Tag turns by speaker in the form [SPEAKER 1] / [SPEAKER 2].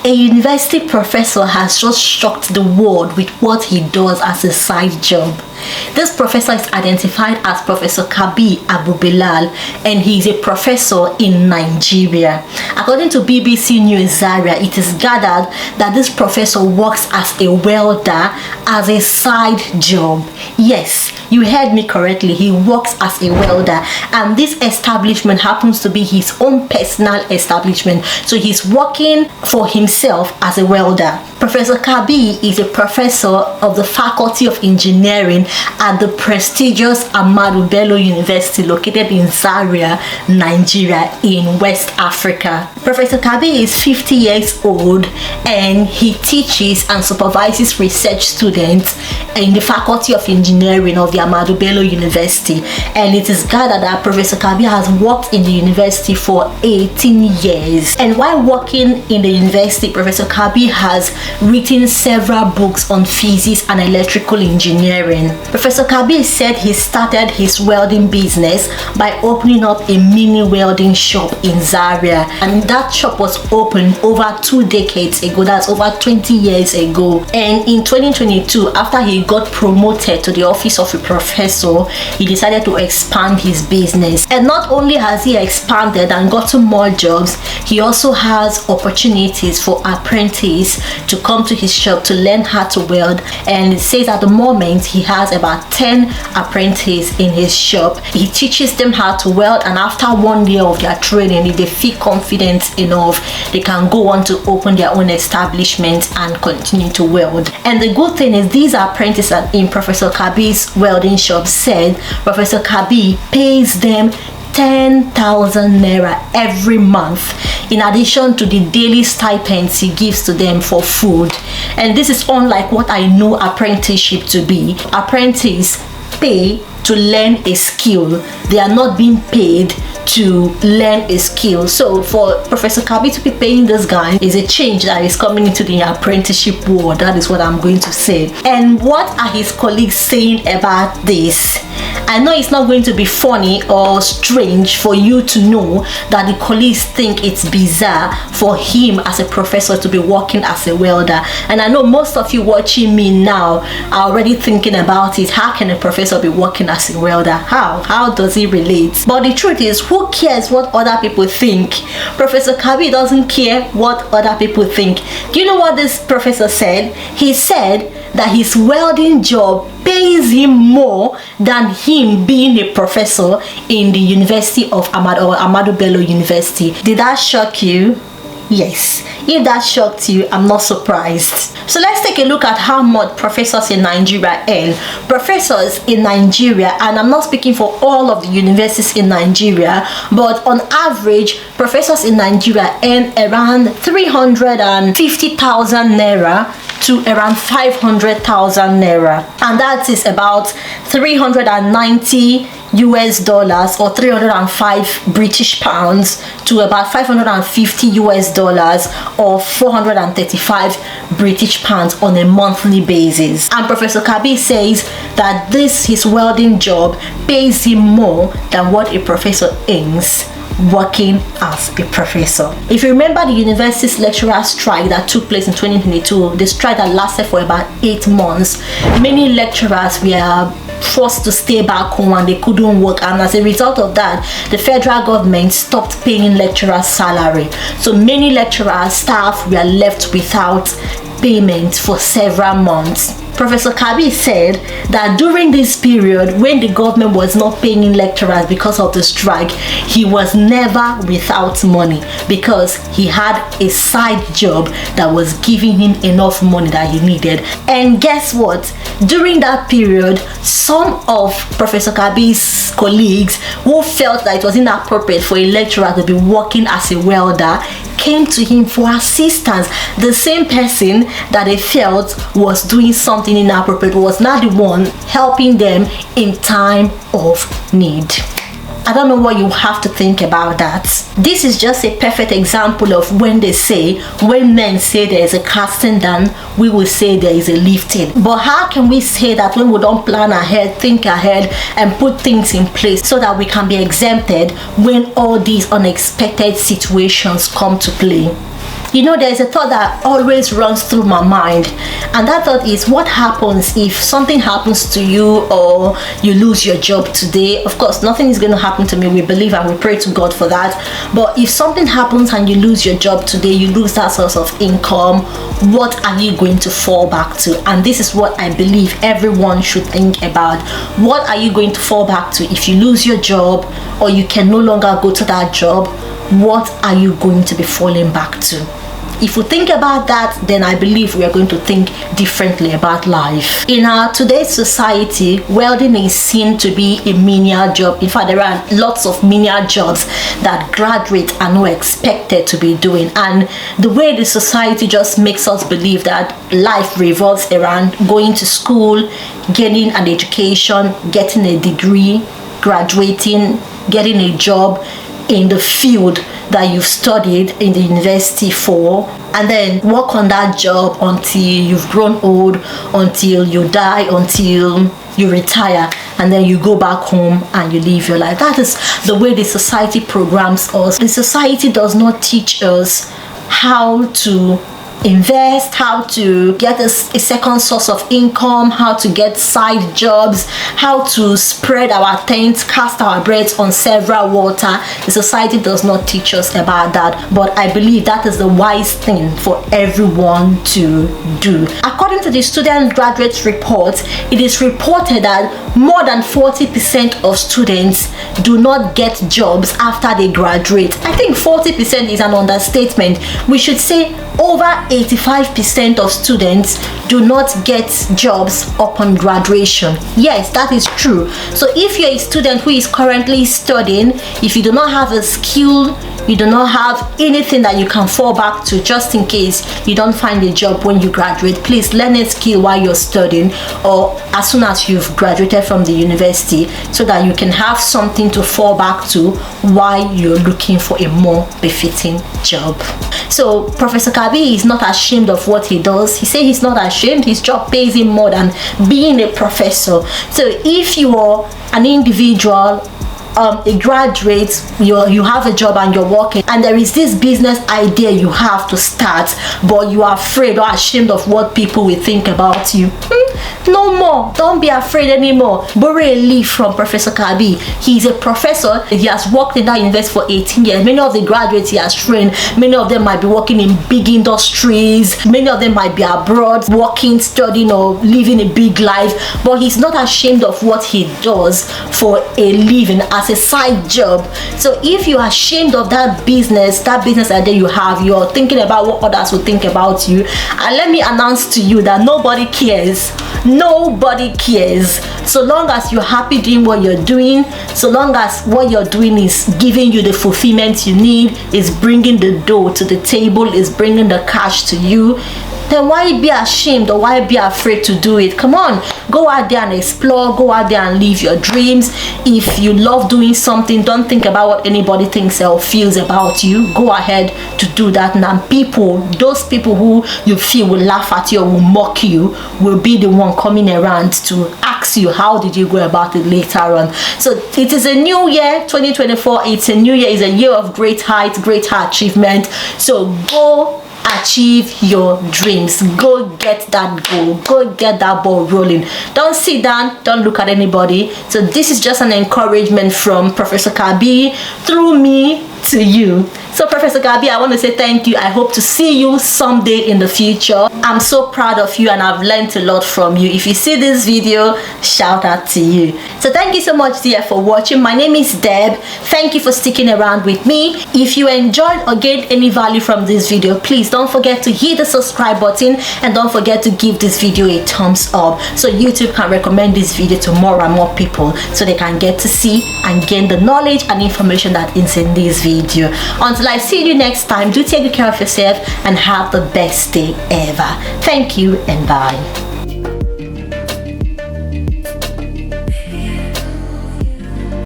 [SPEAKER 1] A university professor has just shocked the world with what he does as a side job. This professor is identified as Professor Kabir Abu Bilal, and he is a professor in Nigeria. According to BBC News Zaria, it is gathered that this professor works as a welder as a side job. Yes, you heard me correctly. He works as a welder, and this establishment happens to be his own personal establishment. So he's working for himself as a welder. Professor Kabir is a professor of the Faculty of Engineering at the prestigious Ahmadu Bello University located in Zaria, Nigeria in West Africa. Professor Kabir is 50 years old and he teaches and supervises research students in the Faculty of Engineering of the Ahmadu Bello University, and it is gathered that Professor Kabir has worked in the university for 18 years. And while working in the university, Professor Kabir has written several books on physics and electrical engineering. Professor Kabir said he started his welding business by opening up a mini welding shop in Zaria, and that shop was opened over 2 decades ago. That's over 20 years ago. And in 2022, after he got promoted to the office of a professor, he decided to expand his business. And not only has he expanded and gotten more jobs, he also has opportunities for apprentices to come to his shop to learn how to weld. And it says at the moment he has about 10 apprentices in his shop. He teaches them how to weld, and after 1 year of their training, if they feel confident enough, they can go on to open their own establishment and continue to weld. And the good thing is, these apprentices in Professor Kabir's welding shop said Professor Kabir pays them 10,000 naira every month, in addition to the daily stipends he gives to them for food. And this is unlike what I know apprenticeship to be. Apprentices pay to learn a skill. They are not being paid to learn a skill. So for Professor Kabir to be paying this guy is a change that is coming into the apprenticeship world. That is what I'm going to say. And what are his colleagues saying about this? I know it's not going to be funny or strange for you to know that the colleagues think it's bizarre for him as a professor to be working as a welder. And I know most of you watching me now are already thinking about it. How can a professor be working as a welder? How does he relate? But the truth is, who cares what other people think? Professor Kabir doesn't care what other people think. Do you know what this professor said? He said that his welding job pays him more than him being a professor in the University of Ahmadu Bello University. Did that shock you? Yes. If that shocked you, I'm not surprised. So let's take a look at how much professors in Nigeria earn. Professors in Nigeria, and I'm not speaking for all of the universities in Nigeria, but on average, professors in Nigeria earn around 350,000 naira to around 500,000 naira, and that is about 390 US dollars or 305 British pounds to about 550 US dollars or 435 British pounds on a monthly basis. And Professor Kabir says that his welding job pays him more than what a professor earns working as a professor. If you remember the university's lecturer strike that took place in 2022, the strike that lasted for about 8 months, many lecturers were forced to stay back home and they couldn't work, and as a result of that, the federal government stopped paying lecturers' salary. So many lecturers, staff were left without payment for several months. Professor Kabir said that during this period, when the government was not paying lecturers because of the strike, he was never without money because he had a side job that was giving him enough money that he needed. And guess what? During that period, some of Professor Kabir's colleagues who felt that it was inappropriate for a lecturer to be working as a welder came to him for assistance. The same person that they felt was doing something inappropriate was now the one helping them in time of need. I don't know what you have to think about that. This is just a perfect example of when they say, when men say there is a casting down, we will say there is a lifting. But how can we say that when we don't plan ahead, think ahead, and put things in place so that we can be exempted when all these unexpected situations come to play? You know, there's a thought that always runs through my mind, and that thought is, what happens if something happens to you or you lose your job today? Of course, nothing is going to happen to me. We believe and we pray to God for that. But if something happens and you lose your job today, you lose that source of income, what are you going to fall back to? And this is what I believe everyone should think about. What are you going to fall back to if you lose your job or you can no longer go to that job? What are you going to be falling back to? If we think about that, then I believe we are going to think differently about life. In our today's society, welding is seen to be a menial job. In fact, there are lots of menial jobs that graduates are not expected to be doing. And the way the society just makes us believe that life revolves around going to school, getting an education, getting a degree, graduating, getting a job in the field that you've studied in the university for, and then work on that job until you've grown old, until you die, until you retire, and then you go back home and you live your life. That is the way the society programs us. The society does not teach us how to invest, how to get a second source of income, how to get side jobs, how to spread our tents, cast our breads on several water. The society does not teach us about that, but I believe that is the wise thing for everyone to do. According to the Student Graduates Report, it is reported that more than 40% of students do not get jobs after they graduate. I think 40% is an understatement. We should say over 85% of students do not get jobs upon graduation. Yes, that is true. So if you're a student who is currently studying, if you do not have a skill, you do not have anything that you can fall back to just in case you don't find a job when you graduate, please learn a skill while you're studying or as soon as you've graduated from the university, so that you can have something to fall back to while you're looking for a more befitting job. So Professor Kabir is not ashamed of what he does. He says he's not ashamed. His job pays him more than being a professor. So if you are an individual, a graduate, you have a job and you're working, and there is this business idea you have to start, but you are afraid or ashamed of what people will think about you, no more. Don't be afraid anymore. Borrow a leaf from Professor Kabir. He's a professor. He has worked in that university for 18 years. Many of the graduates he has trained, many of them might be working in big industries, many of them might be abroad working, studying, or living a big life, but he's not ashamed of what he does for a living as a side job. So if you are ashamed of that business idea you have, you're thinking about what others will think about you, and let me announce to you that nobody cares. Nobody cares. So long as you're happy doing what you're doing, so long as what you're doing is giving you the fulfillment you need, is bringing the dough to the table, is bringing the cash to you, then why be ashamed or why be afraid to do it? Come on, go out there and explore, go out there and live your dreams. If you love doing something, don't think about what anybody thinks or feels about you. Go ahead to do that. Now those people who you feel will laugh at you or will mock you, will be the one coming around to ask you how did you go about it later on. So it is a new year, 2024. It's a new year, it's a year of great heights, great achievement. So go achieve your dreams. Go get that goal. Go get that ball rolling. Don't sit down. Don't look at anybody. So this is just an encouragement from Professor Kabir through me to you. So Professor Kabir, I want to say thank you. I hope to see you someday in the future. I'm so proud of you and I've learned a lot from you. If you see this video, shout out to you. So thank you so much, dear, for watching. My name is Deb. Thank you for sticking around with me. If you enjoyed or gained any value from this video, please don't forget to hit the subscribe button and don't forget to give this video a thumbs up so YouTube can recommend this video to more and more people so they can get to see and gain the knowledge and information that is in this video. Until I see you next time, do take good care of yourself and have the best day ever. Thank you and bye.